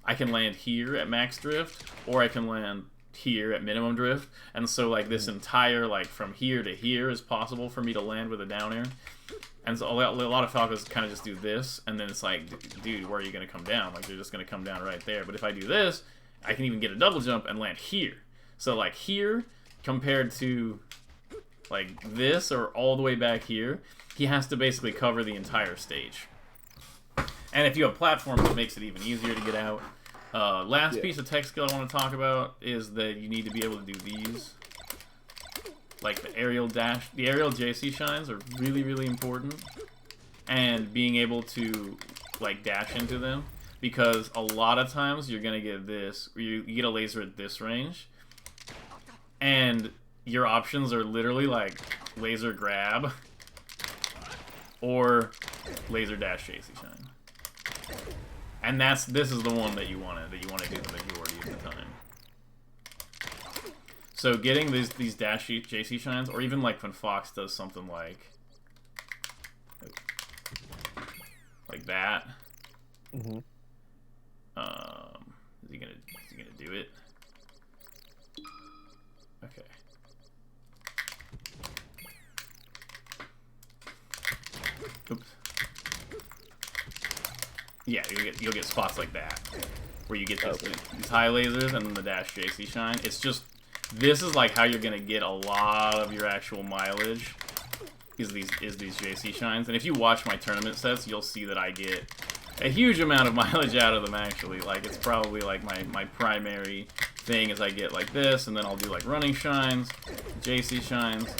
Speaker 1: I can land here at max drift, or I can land here at minimum drift, and so like this entire like from here to here is possible for me to land with a down air. And so a lot of Falcos kind of just do this, and then it's like, dude, where are you going to come down? Like, they're just going to come down right there. But if I do this, I can even get a double jump and land here. So, like, here, compared to, like, this or all the way back here, he has to basically cover the entire stage. And if you have platforms, it makes it even easier to get out. Last
Speaker 2: Yeah.
Speaker 1: piece of tech skill I want to talk about is that you need to be able to do these. Like the aerial dash. The aerial JC shines are really, really important. And being able to, like, dash into them. Because a lot of times you're going to get this. You get a laser at this range. And your options are literally, like, laser grab or laser dash JC shine. And this is the one that you want to do the majority of the time. So getting these dash JC shines, or even like when Fox does something like that.
Speaker 2: Mm-hmm.
Speaker 1: Is he gonna do it? Okay. Oops. Yeah, you'll get spots like that where you get these high lasers and then the dash JC shine. It's just this is like how you're gonna get a lot of your actual mileage. Is these JC shines, and if you watch my tournament sets, you'll see that I get a huge amount of mileage out of them. Actually, like it's probably like my primary thing is I get like this, and then I'll do like running shines, JC shines,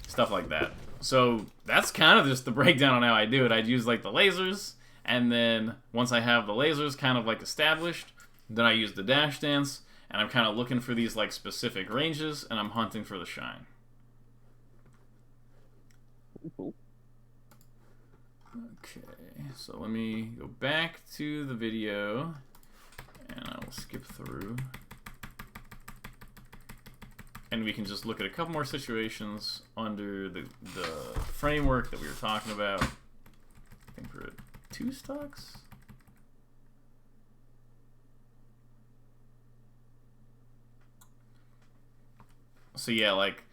Speaker 1: stuff like that. So that's kind of just the breakdown on how I do it. I'd use like the lasers, and then once I have the lasers kind of like established, then I use the dash dance, and I'm kind of looking for these like specific ranges, and I'm hunting for the shine.
Speaker 2: Cool.
Speaker 1: Okay, so let me go back to the video, and I will skip through. And we can just look at a couple more situations under the framework that we were talking about. I think we're at 2 stocks. So yeah, like,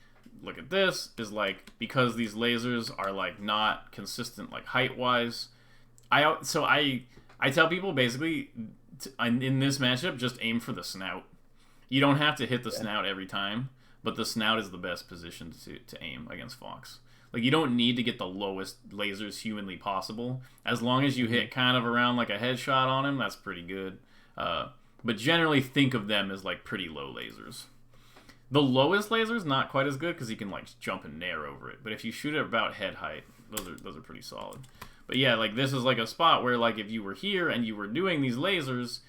Speaker 1: look at this, is like, because these lasers are like not consistent like height-wise, I tell people basically, in this matchup, just aim for the snout. You don't have to hit the snout every time, but the snout is the best position to aim against Fox. Like, you don't need to get the lowest lasers humanly possible. As long as you hit kind of around like a headshot on him, that's pretty good. But generally think of them as like pretty low lasers. The lowest laser's not quite as good because you can like jump and nair over it. But if you shoot it about head height, those are pretty solid. But yeah, like this is like a spot where like if you were here and you were doing these lasers,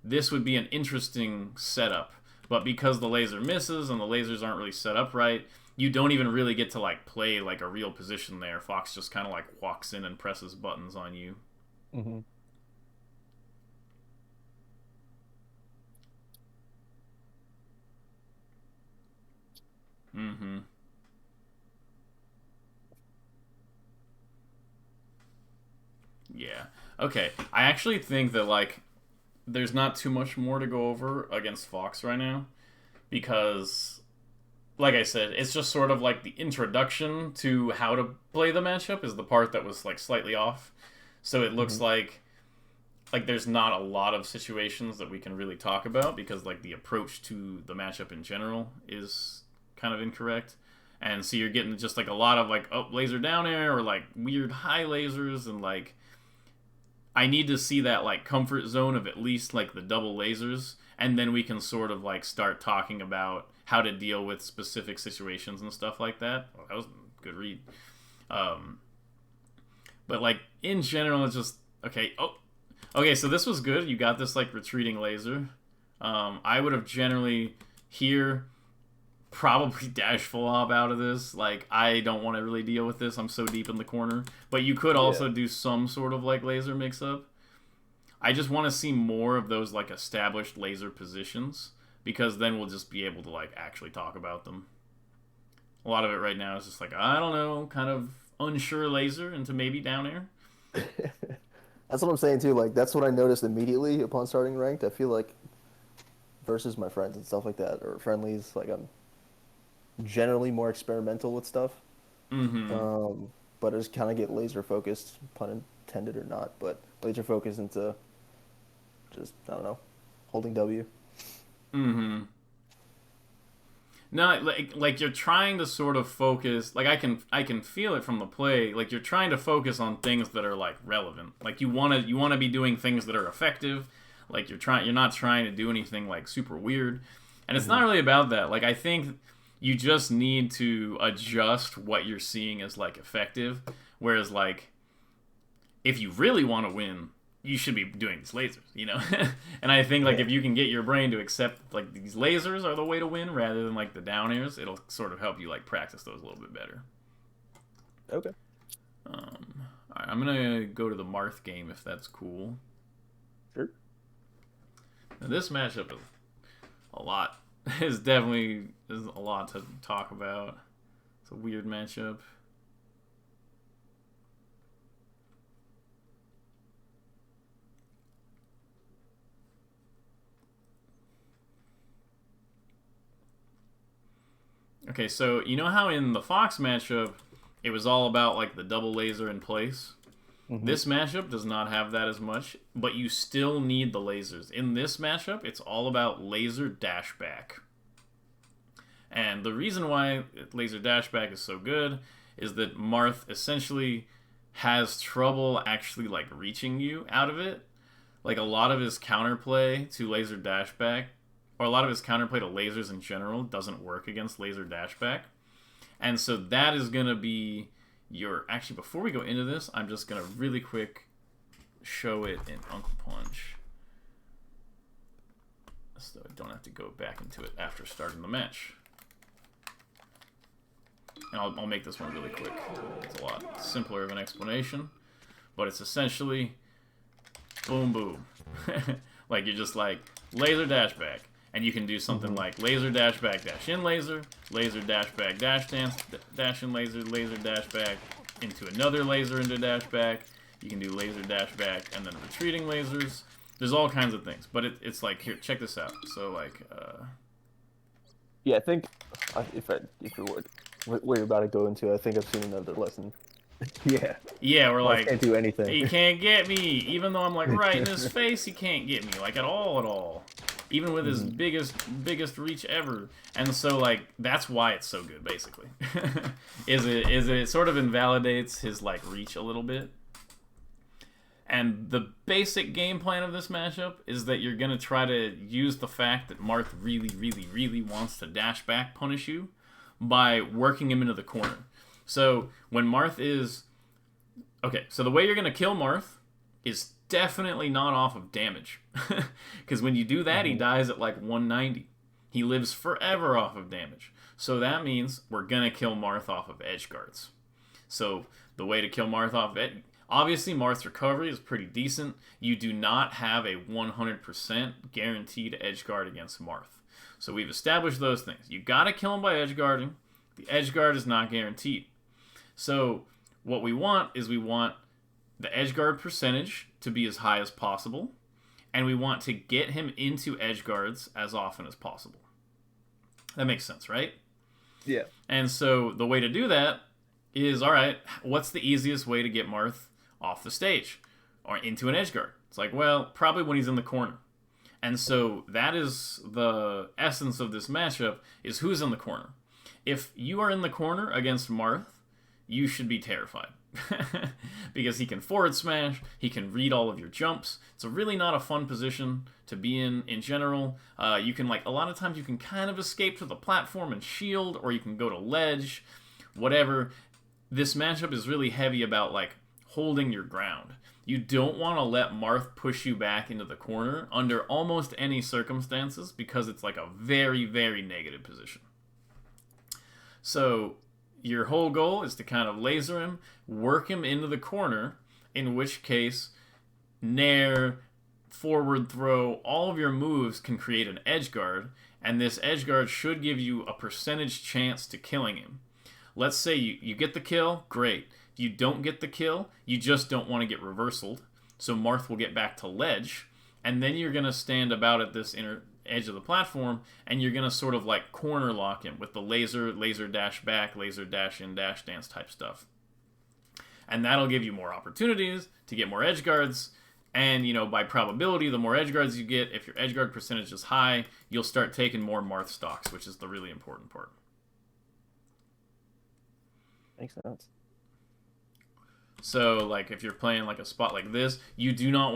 Speaker 1: this would be an interesting setup. But because the laser misses and the lasers aren't really set up right, you don't even really get to like play like a real position there. Fox just kind of like walks in and presses buttons on you.
Speaker 2: Mm-hmm.
Speaker 1: Mm-hmm. Yeah. Okay. I actually think that like there's not too much more to go over against Fox right now because like I said, it's just sort of like the introduction to how to play the matchup is the part that was like slightly off. So it looks like there's not a lot of situations that we can really talk about because like the approach to the matchup in general is kind of incorrect. And so you're getting just like a lot of like laser down air or like weird high lasers and like I need to see that like comfort zone of at least like the double lasers and then we can sort of like start talking about how to deal with specific situations and stuff like that. Oh, that was a good read. But like in general it's just okay. Okay, so this was good. You got this like retreating laser. I would have generally here probably dash full op out of this. Like I don't want to really deal with this. I'm so deep in the corner. But you could also do some sort of like laser mix up. I just want to see more of those like established laser positions because then we'll just be able to like actually talk about them. A lot of it right now is just like I don't know, kind of unsure laser into maybe down air.
Speaker 2: That's what I'm saying too. Like that's what I noticed immediately upon starting ranked. I feel like versus my friends and stuff like that or friendlies, like I'm generally more experimental with stuff.
Speaker 1: Mm-hmm.
Speaker 2: But I just kind of get laser focused, pun intended or not, but laser focused into just I don't know, holding W.
Speaker 1: Mm-hmm. No, like you're trying to sort of focus. Like I can feel it from the play. Like you're trying to focus on things that are like relevant. Like you wanna be doing things that are effective. Like you're not trying to do anything like super weird. And it's
Speaker 2: Hmm.
Speaker 1: not really about that. Like I think you just need to adjust what you're seeing as like effective. Whereas like if you really want to win, you should be doing these lasers, you know? And I think like
Speaker 2: Yeah.
Speaker 1: if you can get your brain to accept like these lasers are the way to win rather than like the down airs, it'll sort of help you like practice those a little bit better.
Speaker 2: Okay.
Speaker 1: All right, I'm gonna go to the Marth game if that's cool.
Speaker 2: Sure.
Speaker 1: Now, this matchup is a lot. Is definitely is a lot to talk about. It's a weird matchup. Okay, so you know how in the Fox matchup, it was all about like the double laser in place.
Speaker 2: Hmm.
Speaker 1: This matchup does not have that as much, but you still need the lasers. In this matchup, it's all about laser dashback. And the reason why laser dashback is so good is that Marth essentially has trouble actually like reaching you out of it. Like a lot of his counterplay to laser dashback, or a lot of his counterplay to lasers in general, doesn't work against laser dashback. And so that is going to be your. Actually, before we go into this, I'm just going to really quick show it in Uncle Punch. So I don't have to go back into it after starting the match. And I'll make this one really quick. It's a lot simpler of an explanation. But it's essentially boom, boom. Like you're just like laser dash back. And you can do something
Speaker 2: Hmm.
Speaker 1: like laser dash back dash in laser dash back dash dance, dash in laser dash back into another laser into dash back. You can do laser dash back and then retreating lasers. There's all kinds of things. But it's like, here, check this out. So like,
Speaker 2: Yeah, I think if you're what you're about to go into, I think I've seen another lesson. Yeah.
Speaker 1: yeah, we're
Speaker 2: Marth
Speaker 1: like,
Speaker 2: can't do anything.
Speaker 1: he can't get me. Even though I'm like right in his face, he can't get me. Like at all, at all. Even with his
Speaker 2: Hmm.
Speaker 1: biggest reach ever. And so like that's why it's so good, basically. Is it sort of invalidates his like reach a little bit. And the basic game plan of this matchup is that you're gonna try to use the fact that Marth really, really, really wants to dash back punish you by working him into the corner. So when Marth is okay, so the way you're gonna kill Marth is definitely not off of damage, because when you do that, he
Speaker 2: Hmm.
Speaker 1: dies at like 190. He lives forever off of damage. So that means we're gonna kill Marth off of edge guards. So the way to kill Marth off it, obviously Marth's recovery is pretty decent. You do not have a 100% guaranteed edge guard against Marth. So we've established those things. You gotta kill him by edge guarding. The edge guard is not guaranteed. So what we want is we want the edge guard percentage to be as high as possible, and we want to get him into edge guards as often as possible. That makes sense, right?
Speaker 2: Yeah.
Speaker 1: And so the way to do that is, all right, what's the easiest way to get Marth off the stage or into an edge guard? It's like, well, probably when he's in the corner. And so that is the essence of this matchup is who's in the corner. If you are in the corner against Marth, you should be terrified. Because he can forward smash, he can read all of your jumps. It's a really not a fun position to be in general. You can like a lot of times you can kind of escape to the platform and shield, or you can go to ledge, whatever. This matchup is really heavy about like holding your ground. You don't want to let Marth push you back into the corner under almost any circumstances because it's like a very, very negative position. So your whole goal is to kind of laser him, work him into the corner, in which case, nair, forward throw, all of your moves can create an edge guard, and this edge guard should give you a percentage chance to killing him. Let's say you get the kill, great. If you don't get the kill, you just don't want to get reversaled. So Marth will get back to ledge, and then you're going to stand about at this inner edge of the platform, and you're going to sort of like corner lock him with the laser dash back, laser dash in, dash dance type stuff. And that'll give you more opportunities to get more edge guards, And, you know, by probability, the more edge guards you get, if your edge guard percentage is high, you'll start taking more marth stocks, which is the really important part.
Speaker 2: Makes sense.
Speaker 1: So, like, if you're playing like a spot like this, you do not